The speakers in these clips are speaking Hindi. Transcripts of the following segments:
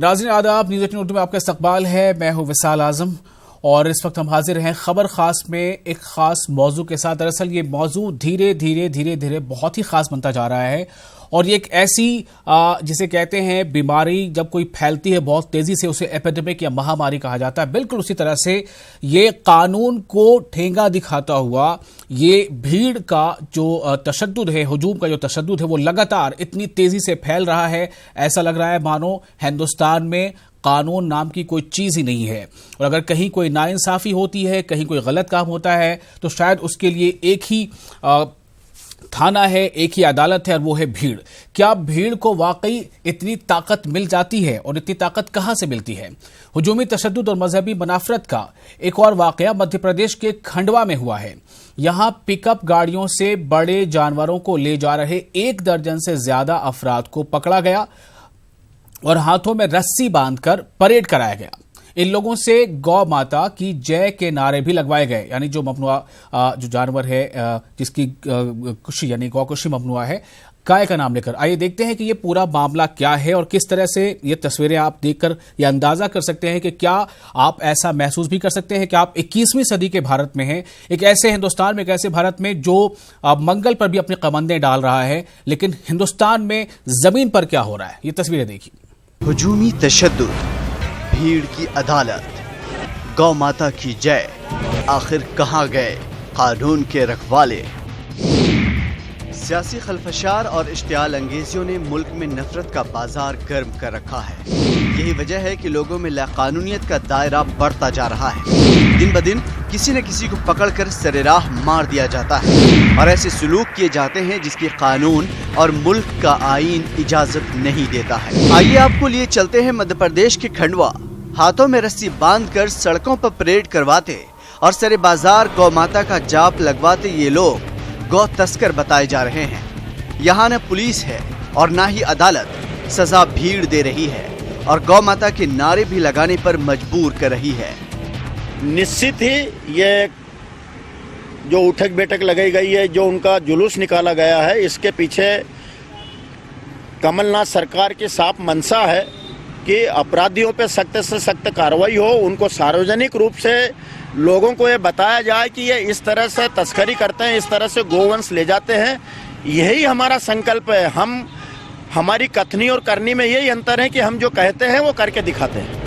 नाज़रीन आदाब, न्यूज़ 18 उर्दू में आपका इस्तकबाल है। मैं हूं विसाल आजम और इस वक्त हम हाजिर हैं खबर खास में एक खास मौजू के साथ। दरअसल ये मौजू धीरे धीरे बहुत ही खास बनता जा रहा है और ये एक ऐसी जिसे कहते हैं बीमारी जब कोई फैलती है बहुत तेजी से उसे एपिडेमिक या महामारी कहा जाता है। बिल्कुल उसी तरह से ये कानून को ठेंगा दिखाता हुआ ये भीड़ का जो तशद्दुद है, हुजूम का जो तशद्दुद है, वो लगातार इतनी तेजी से फैल रहा है। ऐसा लग रहा है मानो हिंदुस्तान में कानून नाम की कोई चीज ही नहीं है और अगर कहीं कोई नाइंसाफी होती है, कहीं कोई गलत काम होता है तो शायद उसके लिए एक ही थाना है, एक ही अदालत है और वो है भीड़। क्या भीड़ को वाकई इतनी ताकत मिल जाती है और इतनी ताकत कहां से मिलती है? हुजूमी तशद्दुद और मजहबी मुनाफरत का एक और वाकया मध्य प्रदेश के खंडवा में हुआ है। यहां पिकअप गाड़ियों से बड़े जानवरों को ले जा रहे 1 दर्जन से ज्यादा अफराद को पकड़ा गया और हाथों में रस्सी बांधकर परेड कराया गया। इन लोगों से गौ माता की जय के नारे भी लगवाए गए, यानी जो ममनुआ जो जानवर है जिसकी खुशी यानी गौ खुशी ममनुआ है, गाय का नाम लेकर। आइए देखते हैं कि ये पूरा मामला क्या है और किस तरह से ये तस्वीरें आप देखकर ये अंदाजा कर सकते हैं कि क्या आप ऐसा महसूस भी कर सकते हैं कि आप 21वीं सदी के भारत में हैं, एक ऐसे हिंदुस्तान में, एक ऐसे भारत में जो मंगल पर भी अपनी कमंदें डाल रहा है, लेकिन हिंदुस्तान में जमीन पर क्या हो रहा है ये तस्वीरें देखिए। हुजूमी तशद्दुद, भीड़ की अदालत, गौ माता की जय, आखिर कहां गए कानून के रखवाले? सियासी खलफशार और इश्तियाल अंगेजियों ने मुल्क में नफरत का बाजार गर्म कर रखा है। यही वजह है कि लोगों में लाकानूनियत का दायरा बढ़ता जा रहा है। दिन ब दिन किसी न किसी को पकड़कर सरेराह मार दिया जाता है और ऐसे सुलूक किए जाते हैं जिसकी कानून और मुल्क का आईन इजाजत नहीं देता है। आइए आपको लिए चलते हैं मध्य प्रदेश के खंडवा। हाथों में रस्सी बांधकर सड़कों पर परेड करवाते और सरे बाजार गौ माता का जाप लगवाते ये लोग गौ तस्कर बताए जा रहे हैं। यहाँ न पुलिस है और न ही अदालत, सजा भीड़ दे रही है और गौ माता के नारे भी लगाने पर मजबूर कर रही है। निश्चित ही ये जो उठक बैठक लगाई गई है, जो उनका जुलूस निकाला गया है, इसके पीछे कमलनाथ सरकार की साफ मंशा है कि अपराधियों पे सख्त से सख्त कार्रवाई हो। उनको सार्वजनिक रूप से लोगों को ये बताया जाए कि ये इस तरह से तस्करी करते हैं, इस तरह से गोवंश ले जाते हैं। यही हमारा संकल्प है। हमारी कथनी और करनी में यही अंतर है कि हम जो कहते हैं वो करके दिखाते हैं।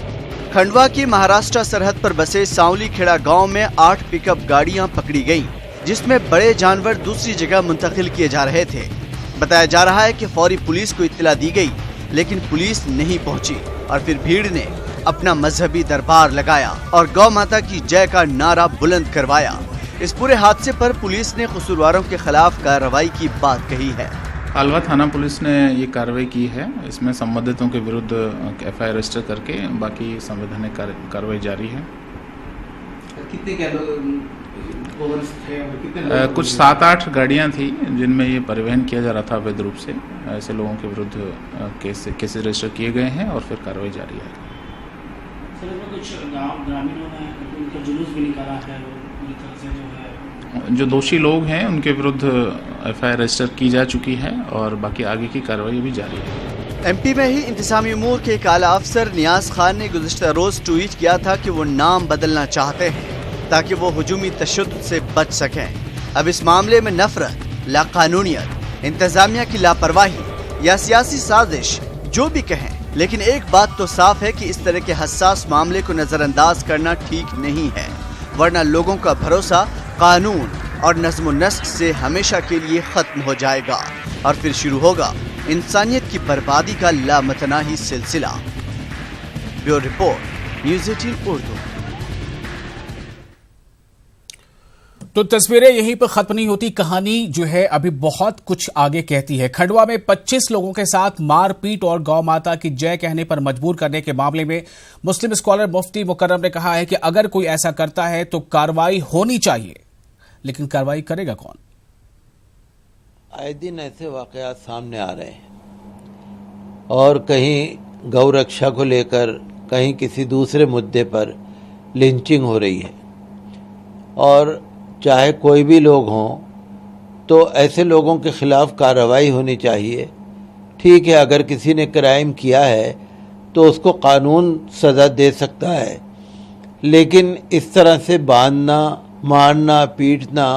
खंडवा की महाराष्ट्र सरहद पर बसे सांवली खेड़ा गांव में 8 पिकअप गाड़ियां पकड़ी गईं, जिसमें बड़े जानवर दूसरी जगह मुंतकिल किए जा रहे थे। बताया जा रहा है कि फौरी पुलिस को इत्तला दी गई, लेकिन पुलिस नहीं पहुंची और फिर भीड़ ने अपना मजहबी दरबार लगाया और गौ माता की जय का नारा बुलंद करवाया। इस पूरे हादसे पर पुलिस ने कसूरवारों के खिलाफ कार्रवाई की बात कही है। अलवा थाना पुलिस ने ये कार्रवाई की है। इसमें संबंधितों के विरुद्ध FIR रजिस्टर करके बाकी संवैधानिक कार्रवाई जारी है। कुछ 7-8 गाड़ियां थी जिनमें ये परिवहन किया जा रहा था अवैध रूप से। ऐसे लोगों के विरुद्ध केसेस रजिस्टर किए गए हैं और फिर कार्रवाई जारी है। कुछ ग्रामीणों ने उनका जुलूस भी निकाला है, जो दोषी लोग हैं उनके विरुद्ध FIR रजिस्टर की जा चुकी है और बाकी आगे की कार्रवाई भी जारी है। MP में ही इंतजामी उमूर के एक आला अफसर नियाज खान ने गुज़िश्ता रोज ट्वीट किया था कि वो नाम बदलना चाहते हैं ताकि वो हुजूमी तशद्दुद से बच सकें। अब इस मामले में नफरत, लाकानूनियत, इंतजामिया की लापरवाही या सियासी साजिश, जो भी कहें, लेकिन एक बात तो साफ है कि इस तरह के हसास मामले को नजरअंदाज करना ठीक नहीं है, वरना लोगों का भरोसा कानून और नज़्म नस्क से हमेशा के लिए खत्म हो जाएगा और फिर शुरू होगा इंसानियत की बर्बादी का लामतनाही सिलसिला। Bureau report, news 18 Urdu. तो तस्वीरें यहीं पर खत्म नहीं होती, कहानी जो है अभी बहुत कुछ आगे कहती है। खंडवा में 25 लोगों के साथ मारपीट और गौ माता की जय कहने पर मजबूर करने के मामले में मुस्लिम स्कॉलर मुफ्ती मुकर्रम ने कहा है कि अगर कोई ऐसा करता है तो कार्रवाई होनी चाहिए, लेकिन कार्रवाई करेगा कौन? आए दिन ऐसे वाकयात सामने आ रहे हैं और कहीं गौ रक्षा को लेकर, कहीं किसी दूसरे मुद्दे पर लिंचिंग हो रही है और चाहे कोई भी लोग हों तो ऐसे लोगों के खिलाफ कार्रवाई होनी चाहिए। ठीक है, अगर किसी ने क्राइम किया है तो उसको कानून सज़ा दे सकता है, लेकिन इस तरह से बांधना, मारना, पीटना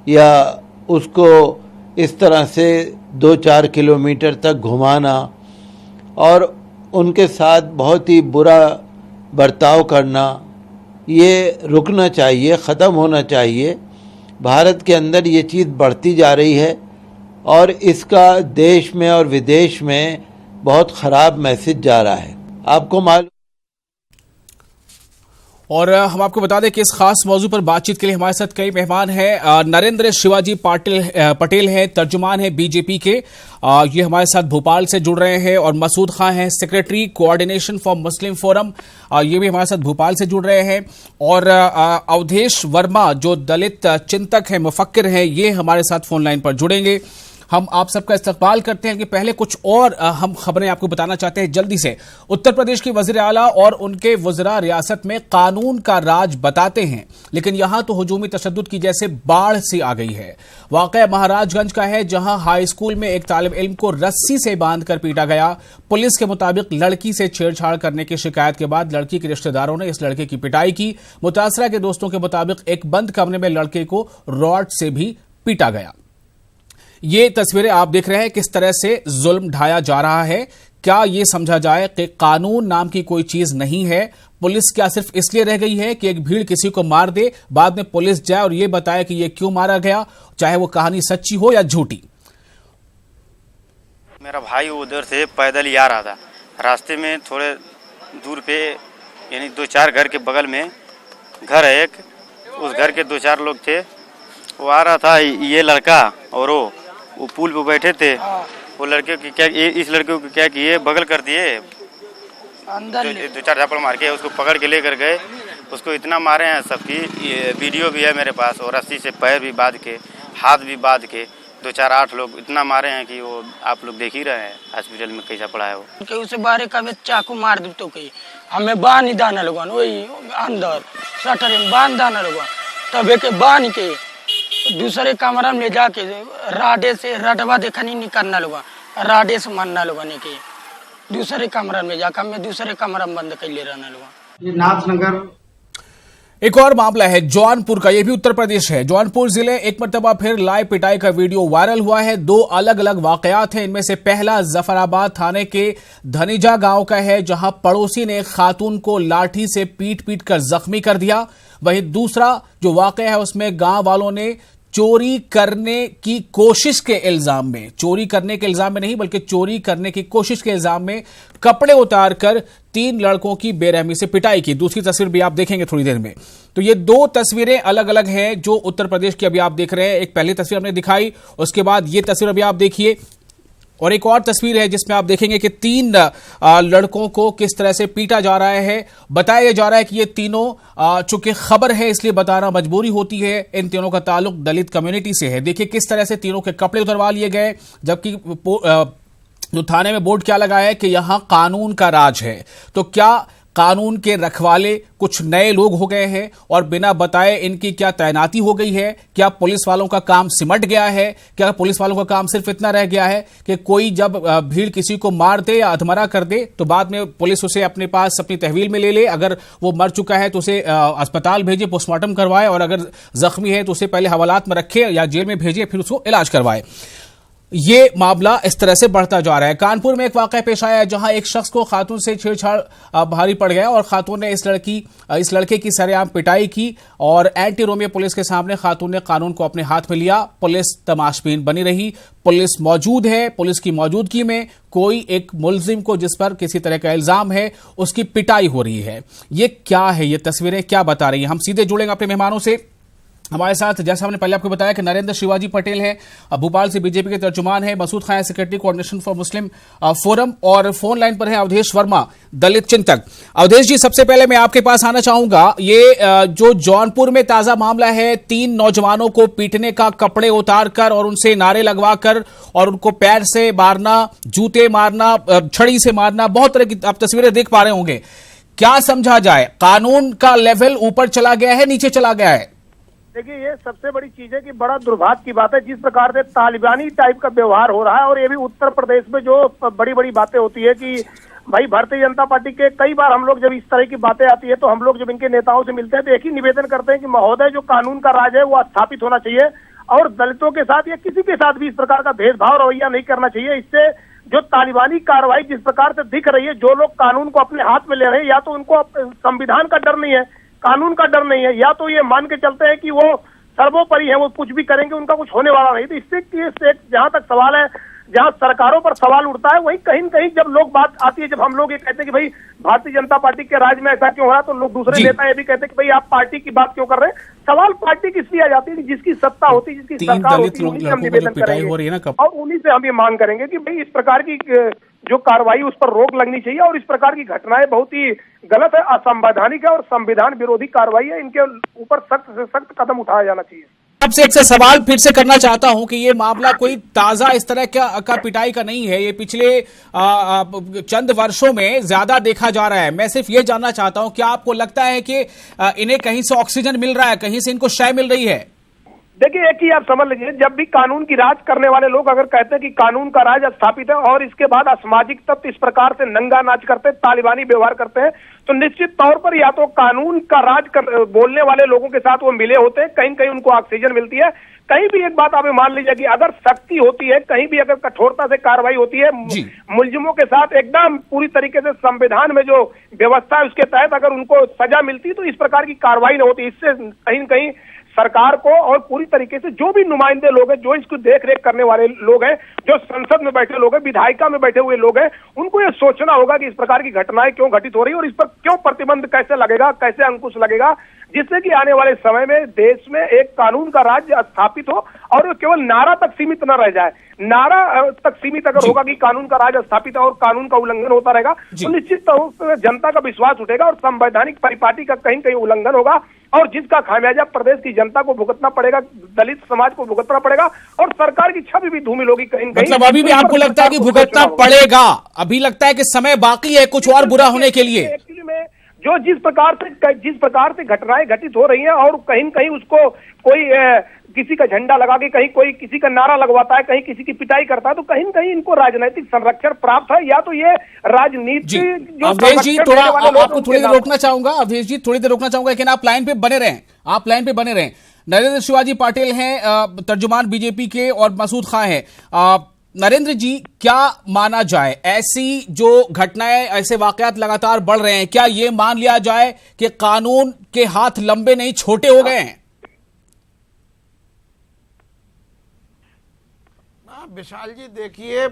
या उसको इस तरह से 2-4 किलोमीटर तक घुमाना और उनके साथ बहुत ही बुरा बर्ताव करना, ये रुकना चाहिए, ख़त्म होना चाहिए। भारत के अंदर ये चीज़ बढ़ती जा रही है और इसका देश में और विदेश में बहुत ख़राब मैसेज जा रहा है। आपको मालूम। और हम आपको बता दें कि इस खास मौजू पर बातचीत के लिए हमारे साथ कई मेहमान हैं। नरेंद्र शिवाजी पटेल हैं, तर्जुमान हैं बीजेपी के, ये हमारे साथ भोपाल से जुड़ रहे हैं। और मसूद खां हैं, secretary coordination for Muslim forum, ये भी हमारे साथ भोपाल से जुड़ रहे हैं। और अवधेश वर्मा जो दलित चिंतक हैं, मुफक्किर हैं, ये हमारे साथ फोन लाइन पर जुड़ेंगे। हम आप सबका इस्तकबाल करते हैं कि पहले कुछ और हम खबरें आपको बताना चाहते हैं जल्दी से। उत्तर प्रदेश की वज़ीर आला और उनके वज़रा रियासत में कानून का राज बताते हैं, लेकिन यहां तो हुजूमी तशद्दुद की जैसे बाढ़ सी आ गई है। वाक़या महाराजगंज का है, जहां हाई स्कूल में एक तालिब इल्म को रस्सी से बांधकर पीटा गया। पुलिस के मुताबिक लड़की से छेड़छाड़ करने की शिकायत के बाद लड़की के रिश्तेदारों ने इस लड़के की पिटाई की। मुतासरा के दोस्तों के मुताबिक एक बंद कमरे में लड़के को रॉड से भी पीटा गया। ये तस्वीरें आप देख रहे हैं किस तरह से जुल्म ढाया जा रहा है। क्या ये समझा जाए कि कानून नाम की कोई चीज नहीं है? पुलिस क्या सिर्फ इसलिए रह गई है कि एक भीड़ किसी को मार दे, बाद में पुलिस जाए और ये बताए कि ये क्यों मारा गया, चाहे वो कहानी सच्ची हो या झूठी? मेरा भाई उधर से पैदल ही आ रहा था, रास्ते में थोड़े दूर पे यानी 2-4 घर के बगल में घर है एक, उस घर के 2-4 लोग थे। वो आ रहा था, ये लड़का और वो पुल पे बैठे थे। वो लड़के की क्या, इस लड़के को क्या किए, बगल कर दिए, अंदर 2-4 झापड़ मार के उसको पकड़ के लेकर गए। उसको इतना मारे हैं सबकी वीडियो भी है मेरे पास, और रस्सी से पैर भी बांध के, हाथ भी बांध के 2-4-8 लोग इतना मारे हैं कि वो आप लोग देख ही रहे हैं हॉस्पिटल में कैसा पड़ा है वो। उसे बारे का चाकू मार दो तो कहीं हमें बांध दाना लोगन, वही अंदर शटर में बांध दाना लोगन, तब के बांध के दूसरे कमरा में जाके राडे से रडवा देखा नहीं निकलना लोग, राडे से मारना लोगों ने के दूसरे कमरा में जाकर हमें दूसरे कमरा में बंद कर ले रहना लोग। ये नाथनगर एक और मामला है जौनपुर का, यह भी उत्तर प्रदेश है। जौनपुर जिले एक मरतबा फिर लाइव पिटाई का वीडियो वायरल हुआ है। 2 अलग अलग वाकयात हैं। इनमें से पहला जफराबाद थाने के धनीजा गांव का है, जहां पड़ोसी ने एक खातून को लाठी से पीट पीट कर जख्मी कर दिया। वहीं दूसरा जो वाकया है उसमें गांव वालों ने चोरी करने की कोशिश के इल्जाम में, चोरी करने के इल्जाम में नहीं बल्कि चोरी करने की कोशिश के इल्जाम में कपड़े उतारकर 3 लड़कों की बेरहमी से पिटाई की। दूसरी तस्वीर भी आप देखेंगे थोड़ी देर में। तो ये 2 तस्वीरें अलग अलग हैं जो उत्तर प्रदेश की अभी आप देख रहे हैं। एक पहली तस्वीर हमने दिखाई, उसके बाद ये तस्वीर अभी आप देखिए, और एक और तस्वीर है जिसमें आप देखेंगे कि 3 लड़कों को किस तरह से पीटा जा रहा है। बताया जा रहा है कि ये तीनों, चूंकि खबर है इसलिए बताना मजबूरी होती है, इन तीनों का ताल्लुक दलित कम्युनिटी से है। देखिए किस तरह से तीनों के कपड़े उतरवा लिए गए, जबकि जो थाने में बोर्ड क्या लगा है कि यहां कानून का राज है। तो क्या कानून के रखवाले कुछ नए लोग हो गए हैं और बिना बताए इनकी क्या तैनाती हो गई है? क्या पुलिस वालों का काम सिमट गया है? क्या पुलिस वालों का काम सिर्फ इतना रह गया है कि कोई जब भीड़ किसी को मार दे या अधमरा कर दे तो बाद में पुलिस उसे अपने पास अपनी तहवील में ले ले, अगर वो मर चुका है तो उसे अस्पताल भेजे, पोस्टमार्टम करवाए, और अगर जख्मी है तो उसे पहले हवालात में रखे या जेल में भेजे, फिर उसको इलाज करवाए। ये मामला इस तरह से बढ़ता जा रहा है। कानपुर में एक वाकया पेश आया है जहां एक शख्स को खातून से छेड़छाड़ भारी पड़ गया और खातून ने इस लड़के की सरेआम पिटाई की और एंटी रोमियो पुलिस के सामने खातून ने कानून को अपने हाथ में लिया। पुलिस तमाशबीन बनी रही, पुलिस मौजूद है, पुलिस की मौजूदगी में कोई एक मुलजिम को जिस पर किसी तरह का इल्जाम है उसकी पिटाई हो रही है। ये क्या है, ये तस्वीरें क्या बता रही है? हम सीधे जुड़ेंगे अपने मेहमानों से। हमारे साथ, जैसा हमने पहले आपको बताया, कि नरेंद्र शिवाजी पटेल हैं, भोपाल से बीजेपी के तर्जुमान हैं, Masood Khan secretary coordination for Muslim forum, और फोन लाइन पर है अवधेश वर्मा, दलित चिंतक। अवधेश जी, सबसे पहले मैं आपके पास आना चाहूंगा, ये जो जौनपुर में ताजा मामला है, 3 नौजवानों को पीटने का, कपड़े उतारकर और उनसे नारे लगवाकर और उनको पैर से मारना, जूते मारना, छड़ी से मारना, बहुत तरह की आप तस्वीरें देख पा रहे होंगे। क्या समझा जाए, कानून का लेवल ऊपर चला गया है, नीचे चला गया है? देखिए, ये सबसे बड़ी चीज है कि बड़ा दुर्भाग्य की बात है जिस प्रकार से तालिबानी टाइप का व्यवहार हो रहा है, और ये भी उत्तर प्रदेश में जो बड़ी बड़ी बातें होती है कि भाई भारतीय जनता पार्टी के कई बार हम लोग जब इस तरह की बातें आती है तो हम लोग जब इनके नेताओं से मिलते हैं तो एक ही निवेदन करते हैं कि महोदय जो कानून का राज है वो स्थापित होना चाहिए और दलितों के साथ या किसी के साथ भी इस प्रकार का भेदभाव रवैया नहीं करना चाहिए। इससे जो तालिबानी कार्रवाई जिस प्रकार से दिख रही है, जो लोग कानून को अपने हाथ में ले रहे हैं, या तो उनको संविधान का डर नहीं है, कानून का डर नहीं है, या तो ये मान के चलते हैं कि वो सर्वोपरि है, वो कुछ भी करेंगे उनका कुछ होने वाला नहीं। तो इससे जहां तक सवाल है, जहां सरकारों पर सवाल उठता है, वही कहीं न कहीं जब लोग बात आती है, जब हम लोग ये कहते हैं कि भाई भारतीय जनता पार्टी के राज में ऐसा क्यों हो रहा, तो लोग दूसरे नेता ये भी कहते हैं कि भाई आप पार्टी की बात क्यों कर रहे हैं। सवाल पार्टी किस लिए आ जाती है, जिसकी सत्ता होती है, जिसकी सरकार होती है, उन्हीं से हम निवेदन करेंगे और उन्हीं से हम ये मांग करेंगे कि भाई इस प्रकार की जो कार्रवाई उस पर रोक लगनी चाहिए और इस प्रकार की घटनाएं बहुत ही गलत है, असंवैधानिक है और संविधान विरोधी कार्रवाई है। इनके ऊपर सख्त से सख्त कदम उठाया जाना चाहिए। आपसे एक सवाल फिर से करना चाहता हूं कि ये मामला कोई ताजा इस तरह का पिटाई का नहीं है, ये पिछले चंद वर्षों में ज्यादा देखा जा रहा है। मैं सिर्फ ये जानना चाहता हूं, क्या आपको लगता है कि इन्हें कहीं से ऑक्सीजन मिल रहा है, कहीं से इनको शय मिल रही है? देखिए, एक ही आप समझ लीजिए, जब भी कानून की राज करने वाले लोग अगर कहते हैं कि कानून का राज स्थापित है और इसके बाद असामाजिक तत्व इस प्रकार से नंगा नाच करते हैं, तालिबानी व्यवहार करते हैं, तो निश्चित तौर पर या तो कानून का राज बोलने वाले लोगों के साथ वो मिले होते हैं, कहीं कहीं उनको ऑक्सीजन मिलती है। कहीं भी एक बात आप मान लीजिए कि अगर सख्ती होती है, कहीं भी अगर कठोरता से कार्रवाई होती है, मुलजिमों के साथ एकदम पूरी तरीके से संविधान में जो व्यवस्था है उसके तहत अगर उनको सजा मिलती तो इस प्रकार की कार्रवाई न होती। इससे कहीं न कहीं सरकार को और पूरी तरीके से जो भी नुमाइंदे लोग हैं, जो इसको देख रेख करने वाले लोग हैं, जो संसद में बैठे लोग हैं, विधायिका में बैठे हुए लोग हैं, उनको ये सोचना होगा कि इस प्रकार की घटनाएं क्यों घटित हो रही है और इस पर क्यों प्रतिबंध कैसे लगेगा, कैसे अंकुश लगेगा, जिससे कि आने वाले समय में देश में एक कानून का राज्य स्थापित हो और केवल नारा तक सीमित न रह जाए। नारा तक सीमित अगर होगा कि कानून का राज स्थापित है और कानून का उल्लंघन होता रहेगा तो निश्चित तौर पर जनता का विश्वास उठेगा और संवैधानिक परिपाटी का कहीं कहीं उल्लंघन होगा और जिसका खामियाजा प्रदेश की जनता को भुगतना पड़ेगा, दलित समाज को भुगतना पड़ेगा और सरकार की छवि भी धूमिल होगी कहीं कहीं। मतलब अभी भी आपको लगता है कि भुगतना पड़ेगा? अभी लगता है कि समय बाकी है कुछ और बुरा होने के लिए? एक्चुअली में जो जिस प्रकार से घटनाएं घटित हो रही हैं और कहीं न कहीं उसको कोई किसी का झंडा लगा के, कहीं कोई किसी का नारा लगवाता है, कहीं किसी की पिटाई करता है, तो कहीं न कहीं इनको राजनीतिक संरक्षण प्राप्त है या तो ये राजनीति। अवधेश जी, थोड़ा आपको थोड़ी देर रोकना चाहूंगा। अवधेश जी, थोड़ी देर रोकना चाहूंगा, लेकिन आप लाइन पे बने रहें, आप लाइन पे बने रहें। नरेंद्र शिवाजी पाटिल हैं, तर्जुमान बीजेपी के, और मसूद खां हैं। नरेंद्र जी, क्या माना जाए, ऐसी जो घटनाएं, ऐसे वाकयात लगातार बढ़ रहे हैं, क्या ये मान लिया जाए कि कानून के हाथ लंबे नहीं छोटे हो गए हैं? विशाल जी, देखिए,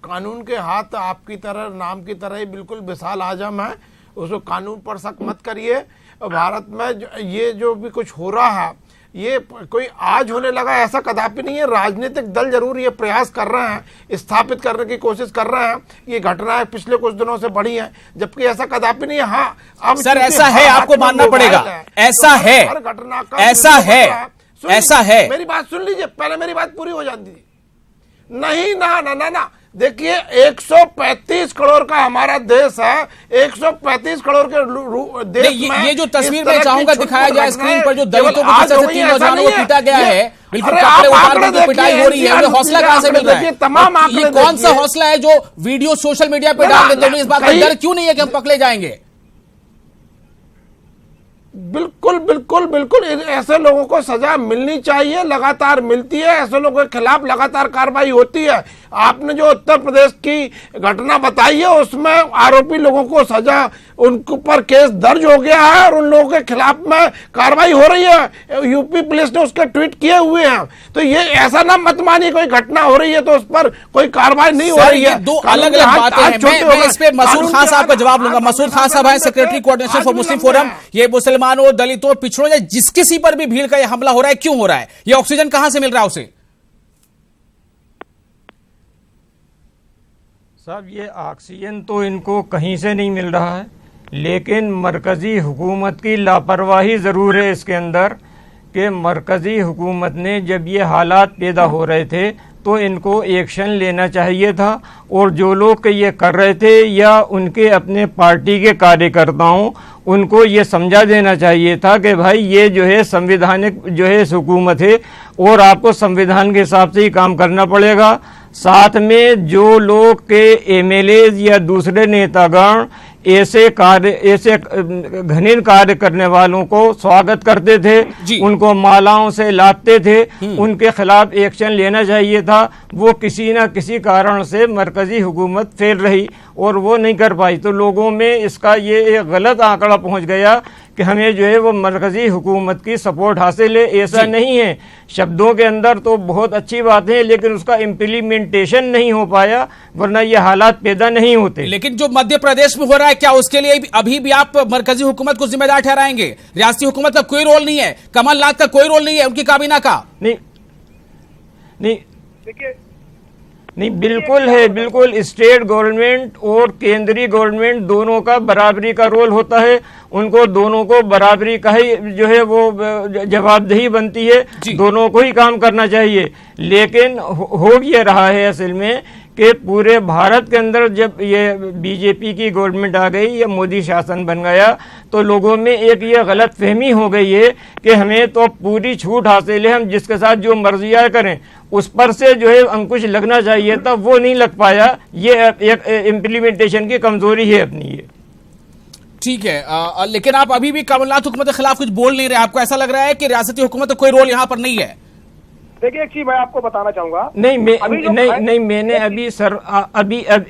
कानून के हाथ आपकी तरह, नाम की तरह ही बिल्कुल विशाल आजम है, उसको कानून पर शक मत करिए। भारत में ये जो भी कुछ हो रहा है, ये कोई आज होने लगा ऐसा कदापि नहीं है। राजनीतिक दल जरूर ये प्रयास कर रहे हैं, स्थापित करने की कोशिश कर रहे हैं। ये घटनाएं पिछले कुछ दिनों से बढ़ी हैं, जबकि ऐसा कदापि नहीं है। हाँ, अब सर ऐसा है, आपको मानना पड़ेगा, ऐसा है, घटना ऐसा है, ऐसा है। मेरी बात सुन लीजिए, पहले मेरी बात पूरी हो जाती थी। नहीं, ना ना ना ना, देखिए 135 करोड़ का हमारा देश है, 135 करोड़ के देश में ये जो तस्वीर मैं चाहूंगा दिखाया जाए स्क्रीन पर, जो दलितों को जिस तरह से 3 नौजवानों को पीटा गया है, बिल्कुल कपड़े उतार कर जो पिटाई हो रही है, ये हौसला कहां से मिल रहा है? तमाम ये कौन सा हौसला है जो वीडियो सोशल मीडिया पे डाल देते हैं? इस बात का डर क्यों नहीं है कि हम पकड़े जाएंगे? बिल्कुल बिल्कुल बिल्कुल, ऐसे लोगों को सजा मिलनी चाहिए, लगातार मिलती है, ऐसे लोगों के खिलाफ लगातार कार्रवाई होती है। आपने जो उत्तर प्रदेश की घटना बताई है, उसमें आरोपी लोगों को सजा, उनके ऊपर केस दर्ज हो गया है और उन लोगों के खिलाफ में कार्रवाई हो रही है। यूपी पुलिस ने उसके ट्वीट किए हुए हैं। तो ये ऐसा ना मत मानिए कोई घटना हो रही है तो उस पर कोई कार्रवाई नहीं हो रही है। दो अलग अलग बातें हैं। मैं इस पे मसूद खान साहब का जवाब लूंगा। मसूद खान साहब है secretary coordination for Muslim forum. ये मुसलमानों, दलितों, पिछड़ों या जिस किसी पर भी भीड़ का ये हमला हो रहा है, क्यों हो रहा है? ये ऑक्सीजन कहां से मिल रहा है उसे? साहब, ये ऑक्सीजन तो इनको कहीं से नहीं मिल रहा है, लेकिन मरकज़ी हुकूमत की लापरवाही ज़रूर है इसके अंदर, कि मरकज़ी हुकूमत ने जब ये हालात पैदा हो रहे थे तो इनको एक्शन लेना चाहिए था, और जो लोग ये कर रहे थे या उनके अपने पार्टी के कार्यकर्ताओं, उनको ये समझा देना चाहिए था कि भाई ये जो है संवैधानिक जो है हुकूमत है और आपको संविधान के हिसाब से ही काम करना पड़ेगा। साथ में जो लोग के एमएलए या दूसरे नेतागण ऐसे घृणित कार्य करने वालों को स्वागत करते थे, उनको मालाओं से लादते थे, उनके खिलाफ एक्शन लेना चाहिए था। वो किसी न किसी कारण से मरकजी हुकूमत फेल रही और वो नहीं कर पाई। तो लोगों में इसका ये एक गलत आंकड़ा पहुंच गया कि हमें जो है वो मरकजी हुकूमत की सपोर्ट हासिल है। ऐसा नहीं है, शब्दों के अंदर तो बहुत अच्छी बात है लेकिन उसका इम्प्लीमेंटेशन नहीं हो पाया, वरना ये हालात पैदा नहीं होते। लेकिन जो मध्य प्रदेश में हो रहा है, क्या उसके लिए अभी भी आप मरकजी हुकूमत को जिम्मेदार ठहराएंगे? रियासती हुकूमत का कोई रोल नहीं है, कमलनाथ का कोई रोल नहीं है, उनकी काबीना का नहीं, बिल्कुल है, बिल्कुल। स्टेट गवर्नमेंट और केंद्रीय गवर्नमेंट दोनों का बराबरी का रोल होता है, उनको दोनों को बराबरी का ही जो है वो जवाबदेही बनती है, दोनों को ही काम करना चाहिए। लेकिन हो ये रहा है असल में कि पूरे भारत के अंदर जब ये बीजेपी की गवर्नमेंट आ गई या मोदी शासन बन गया तो लोगों में एक ये गलत फहमी हो गई है कि हमें तो पूरी छूट हासिल है, हम जिसके साथ जो मर्जियाँ करें उस पर से जो है अंकुश लगना चाहिए था, वो नहीं लग पाया। ये एक इम्प्लीमेंटेशन की कमजोरी है अपनी ये। ठीक है, लेकिन आप अभी भी कमलनाथ हुकूमत के खिलाफ कुछ बोल नहीं रहे। आपको ऐसा लग रहा है कि रियासती हुकूमत का कोई रोल यहाँ पर नहीं है? देखिए एक चीज मैं आपको बताना चाहूंगा। नहीं, मैंने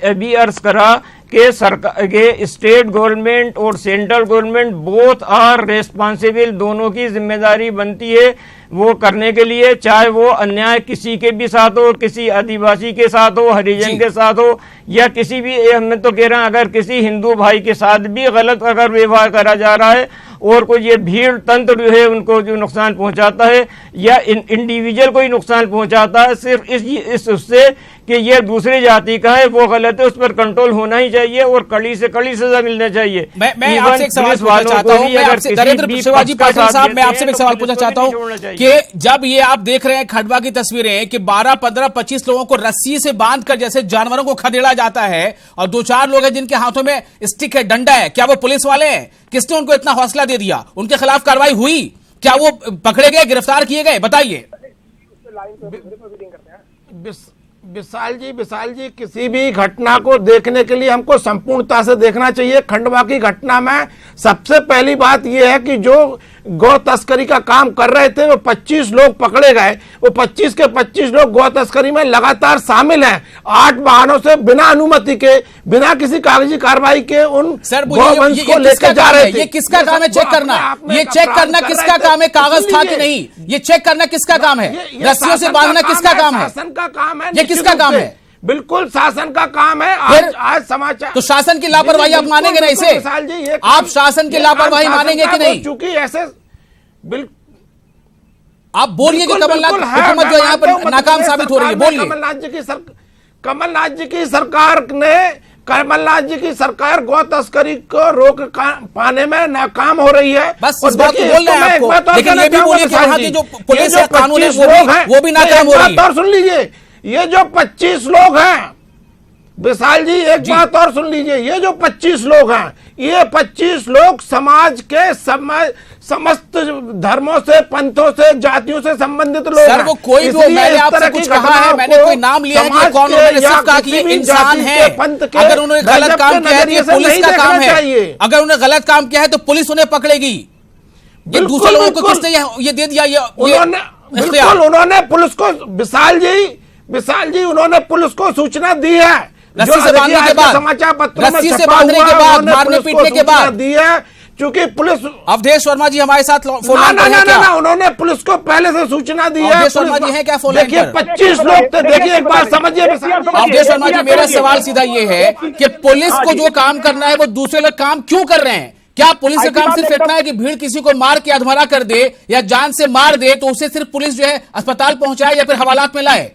अभी अर्ज करा कि सरकार के स्टेट गवर्नमेंट और central government both are responsible, दोनों की जिम्मेदारी बनती है वो करने के लिए, चाहे वो अन्याय किसी के भी साथ हो, किसी आदिवासी के साथ हो, हरिजन के साथ हो या किसी भी, मैं तो कह रहा हूं अगर किसी हिंदू भाई के साथ भी गलत अगर व्यवहार करा जा रहा है और कोई ये भीड़ तंत्र जो है उनको जो नुकसान पहुंचाता है या इंडिविजुअल को ही नुकसान पहुंचाता है सिर्फ इस उससे कि ये दूसरी जाति का है, वो गलत है, उस पर कंट्रोल होना ही चाहिए और कड़ी से कड़ी सजा मिलना चाहिए। मैं आपसे एक सवाल पूछना चाहता हूं, नरेंद्र शिवाजी पाटिल साहब, मैं आपसे एक सवाल पूछना चाहता हूं कि जब ये आप देख रहे हैं खंडवा की तस्वीरें कि 12, 15, 25 लोगों को रस्सी से बांधकर जैसे जानवरों को खदेड़ा जाता है और 2-4 लोग हैं जिनके हाथों में स्टिक है, डंडा है, क्या वो पुलिस वाले हैं? किसने उनको इतना हौसला दे दिया? उनके खिलाफ कार्रवाई हुई? क्या वो पकड़े गए, गिरफ्तार किए गए? बताइए। विशाल जी किसी भी घटना को देखने के लिए हमको संपूर्णता से देखना चाहिए। खंडवा की घटना में सबसे पहली बात यह है कि जो गौ तस्करी का काम कर रहे थे वो 25 लोग पकड़े गए। वो 25 के 25 लोग गौ तस्करी में लगातार शामिल हैं। 8 वाहनों से बिना अनुमति के, बिना किसी कागजी कार्रवाई के उन गौवंश को लेकर जा रहे थे। ये किसका काम है चेक करना? ये चेक करना किसका काम है? कागज था कि नहीं, ये चेक करना किसका काम है? रस्सियों से बांधना किसका काम है? शासन का काम है। ये किसका काम है? बिल्कुल शासन का काम है। आज समाचार तो शासन की लापरवाही आप मानेंगे ना इसे? आप शासन की लापरवाही मानेंगे कि नहीं? चूंकि ऐसे आप बोलिए कि कमलनाथ हुकूमत जो यहाँ पर नाकाम साबित हो रही है, बोलिए। कमलनाथ जी की सरकार गौ तस्करी को रोक पाने में नाकाम हो रही है। बस इस बात को बोल रहे हैं आपको, लेकिन ये भी बोलिए कि वहाँ की जो पुलिस है, कानून है, वो भी नाकाम हो रही है। और सुन लीजिए, ये जो 25 लोग हैं विशाल जी, एक बात और सुन लीजिए, ये जो 25 लोग हैं, ये 25 लोग समाज के समस्त धर्मों से, पंथों से, जातियों से संबंधित लोग हैं। वो कोई भी, मैंने आपसे कुछ कहा है, मैंने कोई नाम लिया है कि कौन? मैंने सिर्फ कहा कि ये इंसान है। अगर उन्होंने गलत काम किया है तो ये पुलिस का काम है। अगर उन्होंने गलत काम किया है तो पुलिस उन्हें पकड़ेगी। ये दूसरे लोगों को किसने ये दे दिया? उन्होंने पुलिस को, विशाल जी उन्होंने पुलिस को सूचना दी है। रस्सी से बांधने के बाद, समाचार पत्रों में रस्सी से बांधने के बाद, मारने पीटने के बाद दी है। चूंकि पुलिस, अवधेश वर्मा जी हमारे साथ फोन लाइन पर हैं क्या? ना, उन्होंने पुलिस को पहले से सूचना दी है। अवधेश वर्मा जी हैं क्या फोन लाइन पर? देखिए 25 लोग थे। देखिए एक बात समझिए अवधेश वर्मा जी, मेरा सवाल सीधा ये है कि पुलिस को जो काम करना है वो दूसरे लोग काम क्यों कर रहे हैं? क्या पुलिस का काम सिर्फ इतना है कि भीड़ किसी को मार के अधमरा कर दे या जान से मार दे तो उसे सिर्फ पुलिस जो है अस्पताल पहुंचाए या फिर हवालात में लाए?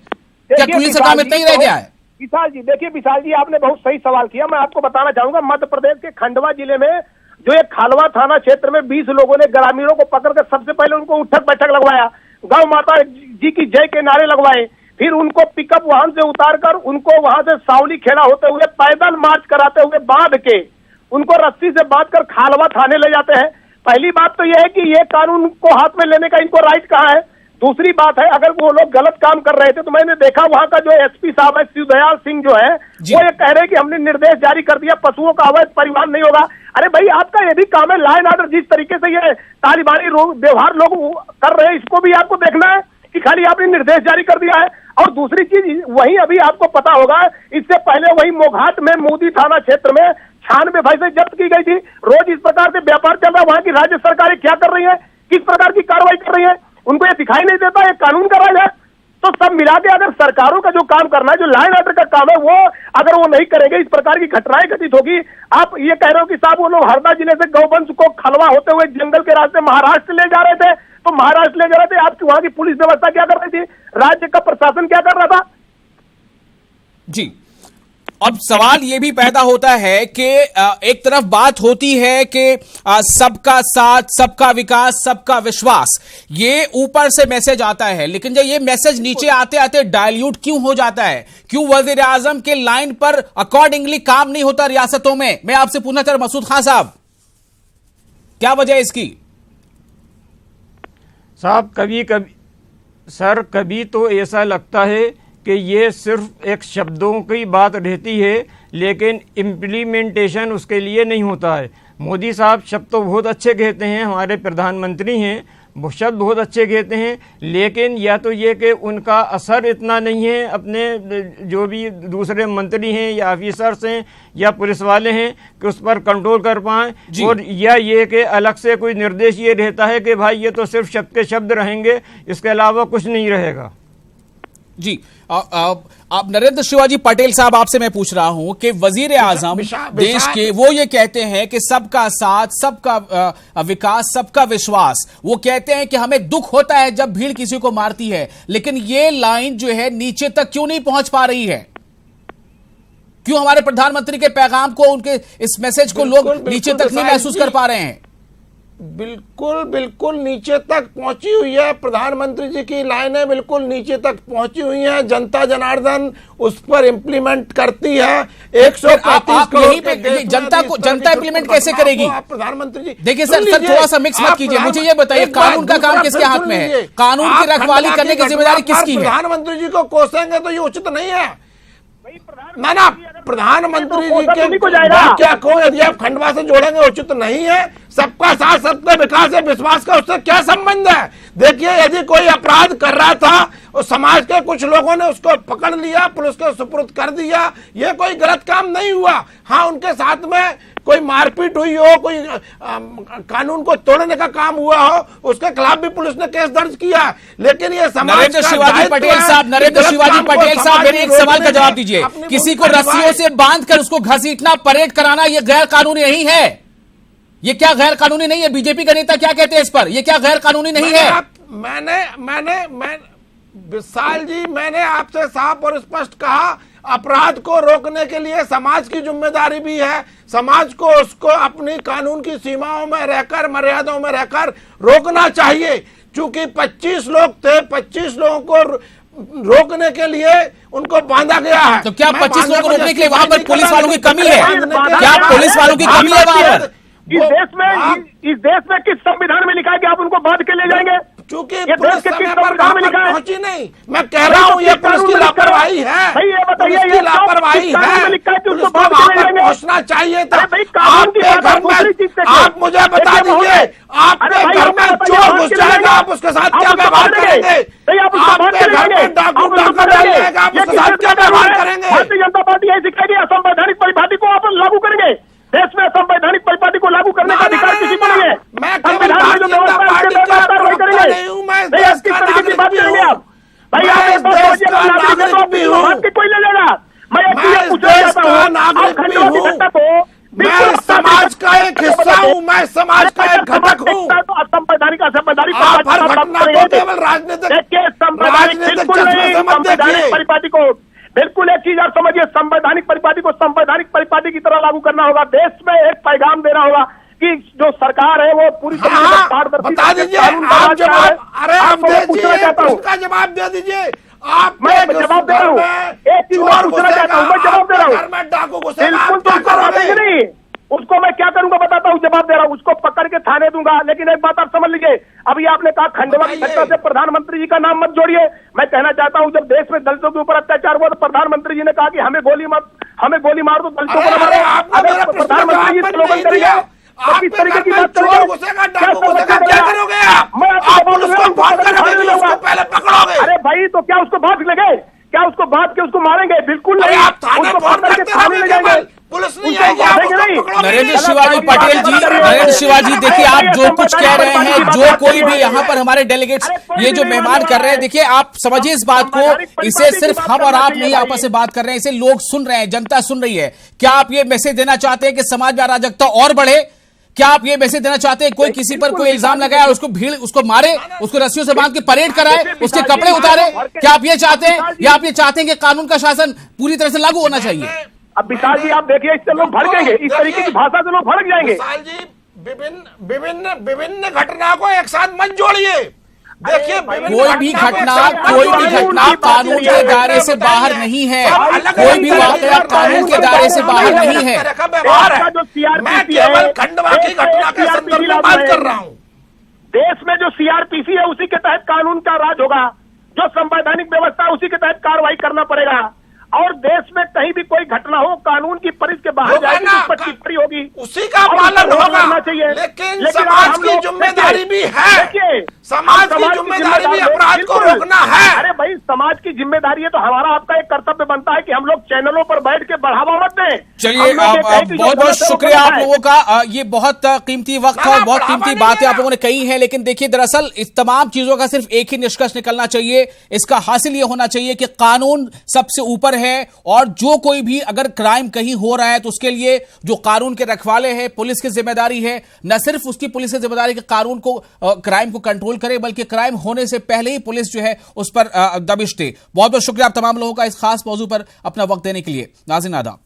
क्या पुलिस का काम इतना ही रह गया है? विशाल जी, देखिए विशाल जी, आपने बहुत सही सवाल किया। मैं आपको बताना चाहूंगा, मध्य प्रदेश के खंडवा जिले में जो एक खालवा थाना क्षेत्र में 20 लोगों ने ग्रामीणों को पकड़कर सबसे पहले उनको उठक बैठक लगवाया, गौ माता जी की जय के नारे लगवाए, फिर उनको पिकअप वाहन से उतारकर उनको वहां से सावली खेड़ा होते हुए पैदल मार्च कराते हुए बांध के उनको रस्सी से बांधकर खालवा थाने ले जाते हैं। पहली बात तो यह है कि ये कानून को हाथ में लेने का इनको राइट कहाँ है? दूसरी बात है, अगर वो लोग गलत काम कर रहे थे तो मैंने देखा वहां का जो एसपी साहब है शिवदयाल सिंह जो है वो ये कह रहे हैं कि हमने निर्देश जारी कर दिया, पशुओं का अवैध परिवहन नहीं होगा। अरे भाई, आपका ये भी काम है, लॉ एंड ऑर्डर जिस तरीके से ये तालिबानी व्यवहार लोग कर रहे हैं, इसको भी आपको देखना है कि खाली आपने निर्देश जारी कर दिया है। और दूसरी चीज, वही अभी आपको पता होगा, इससे पहले वही मोघाट में मोदी थाना क्षेत्र में 96 भैंसें जब्त की गई थी। रोज इस प्रकार से व्यापार चल रहा है। वहां की राज्य सरकारें क्या कर रही है, किस प्रकार की कार्रवाई कर रही है, उनको ये दिखाई नहीं देता, ये कानून का राज है। तो सब मिला के अगर सरकारों का जो काम करना है, जो लॉ एंड ऑर्डर का काम है, वो अगर वो नहीं करेंगे, इस प्रकार की घटनाएं घटित होगी। आप ये कह रहे हो कि साहब वो लोग हरदा जिले से गौवंश को खलवा होते हुए जंगल के रास्ते महाराष्ट्र ले जा रहे थे, तो महाराष्ट्र ले जा रहे थे, आपकी वहां की पुलिस व्यवस्था क्या कर रही थी, राज्य का प्रशासन क्या कर रहा था? जी, अब सवाल ये भी पैदा होता है कि एक तरफ बात होती है कि सबका साथ, सबका विकास, सबका विश्वास, ये ऊपर से मैसेज आता है, लेकिन जब ये मैसेज नीचे आते आते डाइल्यूट क्यों हो जाता है? क्यों वजीर आजम के लाइन पर अकॉर्डिंगली काम नहीं होता रियासतों में? मैं आपसे पूछना चाह रहा हूं मसूद खान साहब, क्या वजह है इसकी? साहब कभी तो ऐसा लगता है कि ये सिर्फ एक शब्दों की बात रहती है, लेकिन इम्प्लीमेंटेशन उसके लिए नहीं होता है। मोदी साहब शब्द तो बहुत अच्छे कहते हैं, हमारे प्रधानमंत्री हैं, वो शब्द बहुत अच्छे कहते हैं, लेकिन या तो ये कि उनका असर इतना नहीं है, अपने जो भी दूसरे मंत्री हैं या ऑफिसर्स हैं या पुलिस वाले हैं कि उस पर कंट्रोल कर पाएँ, और या ये कि अलग से कोई निर्देश ये रहता है कि भाई ये तो सिर्फ शब्द के शब्द रहेंगे, इसके अलावा कुछ नहीं रहेगा। जी, आप नरेंद्र शिवाजी पटेल साहब, आपसे मैं पूछ रहा हूं कि वजीर आजम देश के वो ये कहते हैं कि सबका साथ, सबका विकास, सबका विश्वास, वो कहते हैं कि हमें दुख होता है जब भीड़ किसी को मारती है, लेकिन ये लाइन जो है नीचे तक क्यों नहीं पहुंच पा रही है? क्यों हमारे प्रधानमंत्री के पैगाम को, उनके इस मैसेज को लोग नीचे तक नहीं महसूस कर पा रहे हैं? बिल्कुल नीचे तक पहुंची हुई है। प्रधानमंत्री जी की लाइनें बिल्कुल नीचे तक पहुंची हुई हैं, जनता जनार्दन उस पर इम्प्लीमेंट करती है। 135 करोड़ जनता इम्प्लीमेंट कैसे करेगी? प्रधानमंत्री जी देखिए सर थोड़ा सा मिक्स मत कीजिए, मुझे ये बताइए कानून का काम किसके हाथ में है? कानून की रखवाली करने की जिम्मेदारी किसकी है? प्रधानमंत्री जी को कोसेंगे तो ये उचित नहीं है ना। प्रधानमंत्री जी के क्या को यदि आप खंडवा से जोड़ेंगे उचित नहीं है। सबका साथ, सबका विकास है, विश्वास का उससे क्या संबंध है? देखिए, यदि कोई अपराध कर रहा था और समाज के कुछ लोगों ने उसको पकड़ लिया, पुलिस को सुपुर्द कर दिया, ये कोई गलत काम नहीं हुआ। हाँ, उनके साथ में कोई मारपीट हुई हो, कोई कानून को तोड़ने का काम हुआ हो, उसके खिलाफ भी पुलिस ने केस दर्ज किया। लेकिन ये समाज नरेंद्र शिवाजी पटेल साहब, मेरे एक सवाल का जवाब दीजिए। किसी को रस्सियों से बांधकर उसको घसीटना, परेड कराना, ये गैर कानूनी नहीं है? ये क्या गैर कानूनी नहीं है? बीजेपी का नेता क्या कहते हैं इस पर? ये क्या गैर कानूनी नहीं है? मैंने विशाल जी, मैंने आपसे साफ और स्पष्ट कहा, अपराध को रोकने के लिए समाज की जिम्मेदारी भी है। समाज को उसको अपनी कानून की सीमाओं में रहकर, मर्यादाओं में रहकर रोकना चाहिए। चूंकि 25 लोग थे, 25 लोगों को रोकने के लिए उनको बांधा गया है। तो क्या 25 लोगों को रोकने के लिए वहां पर पुलिस वालों की कमी है? क्या पुलिस वालों की कमी है वहां पर? इस देश में किस संविधान में लिखा है कि आप उनको बांध के ले जाएंगे? चूंकि पुलिस समय पर पहुंची नहीं, मैं कह रहा हूँ ये पुलिस की लापरवाही है। ये बताइए, ये लापरवाही है, पुलिस को वहां पर पहुंचना चाहिए था। आपके घर में, आप मुझे बता दीजिए, आपके घर में चोर घुस जाएगा, आप उसके साथ क्या व्यवहार करेंगे? आपके घर में डाकू डाका डाल जाएगा, आप उसके साथ क्या व्यवहार करेंगे? भारतीय जनता पार्टी ऐसी कहेगी असंवैधानिक परिपाटी को आप लागू करेंगे। देश में संवैधानिक परिपाटी को लागू करने का अधिकार किसी को नहीं है। मैं संविधान में जो व्यवस्था है उसके तहत कार्रवाई करेंगे। नहीं, आप किस तरीके की बात करेंगे आप? भाई आप कोई ले लेगा। मैं ये पूछना चाहता हूँ, आप खंडवा की घटना को, मैं समाज का एक हिस्सा हूँ, मैं समाज का एक घटक हूँ। असंवैधानिक आप हर घटना को केवल राजनीतिक परिपाटी को, बिल्कुल एक चीज आप समझिए, संवैधानिक परिपाटी को संवैधानिक परिपाटी की तरह लागू करना होगा। देश में एक पैगाम देना होगा कि जो सरकार है वो पूरी तरीके से पारदर्शी। बता दीजिए आप जवाब, अरे आप उसका जवाब दे दीजिए। आप मैं जवाब दे रहा हूँ, एक चीज और पूछना चाहता हूँ, मैं जवाब दे रहा हूँ। बिल्कुल तो नहीं, उसको मैं क्या करूंगा बताता हूँ। जवाब दे रहा हूँ, उसको पकड़ के थाने दूंगा। लेकिन एक बात आप समझ लीजिए, अभी आपने कहा खंडवा की घटना से प्रधानमंत्री जी का नाम मत जोड़िए। मैं कहना चाहता हूँ, जब देश में दलितों के ऊपर अत्याचार हुआ तो प्रधानमंत्री जी ने कहा कि हमें गोली मार दो, दलितों को न मारो। अगर प्रधानमंत्री जी स्लोगन करेंगे तो किस तरीके की बात करोगे? अरे भाई, तो क्या उसको भाग लगे? क्या उसको बात के उसको मारेंगे? बिल्कुल नहीं, उसको पकड़ के थाने ले जाएंगे। पुलिस नहीं आएगी। नरेंद्र शिवाजी पटेल जी, नरेंद्र शिवाजी, देखिए आप जो कुछ कह रहे हैं, जो कोई भी यहाँ पर हमारे डेलीगेट्स ये जो मेहमान कर रहे हैं, देखिए आप समझिए इस बात को, इसे सिर्फ हम और आप नहीं आपस में बात कर रहे हैं, इसे लोग सुन रहे हैं, जनता सुन रही है। क्या आप ये मैसेज देना चाहते हैं कि समाज में अराजकता और बढ़े? क्या आप ये मैसेज देना चाहते हैं कोई किसी पर कोई इल्जाम लगाए और उसको मारे, उसको रस्सियों से बांध के परेड कराए, उसके कपड़े उतारे? क्या आप ये चाहते हैं, या आप ये चाहते हैं कि कानून का शासन पूरी तरह से लागू होना चाहिए? अब विशाल जी आप देखिए, इससे लोग भड़केंगे, इस तरीके की भाषा से लोग भड़क जाएंगे। विशाल जी, विभिन्न घटना को एक साथ मत जोड़िए। देखिए, कोई भी घटना कानून के दायरे से बाहर नहीं है, कोई भी वाकया कानून के दायरे से बाहर नहीं है। मैं केवल खंडवा की घटना के संदर्भ में बात कर रहा हूँ। देश में जो सीआरपीसी है उसी के तहत कानून का राज होगा, जो संवैधानिक व्यवस्था है उसी के तहत कार्रवाई करना पड़ेगा। और देश में कहीं भी कोई घटना हो, कानून की परिधि के बाहर जाएगी तो उस पर टिप्पणी होगी, उसी का पालन होना चाहिए। लेकिन समाज की जिम्मेदारी भी है, समाज की जिम्मेदारी भी अपराध को रोकना है। अरे भाई, समाज की जिम्मेदारी है तो हमारा आपका एक कर्तव्य बनता है कि हम लोग चैनलों पर बैठ के बढ़ावा मत दें। चलिए, बहुत बहुत शुक्रिया आप लोगों का। ये बहुत कीमती वक्त और बहुत कीमती बातें आप लोगों ने कही हैं। लेकिन देखिए, दरअसल इस तमाम चीजों का सिर्फ एक ही निष्कर्ष निकलना चाहिए, इसका हासिल ये होना चाहिए कि कानून सबसे ऊपर है, और जो कोई भी अगर क्राइम कहीं हो रहा है तो उसके लिए जो कानून के रखवाले हैं, पुलिस की जिम्मेदारी है, न सिर्फ उसकी पुलिस की जिम्मेदारी कि कानून को क्राइम को कंट्रोल करे, बल्कि क्राइम होने से पहले ही पुलिस जो है उस पर दबिश दे। बहुत बहुत शुक्रिया आप तमाम लोगों का इस खास मौजू पर अपना वक्त देने के लिए। नाज़रीन आदाब।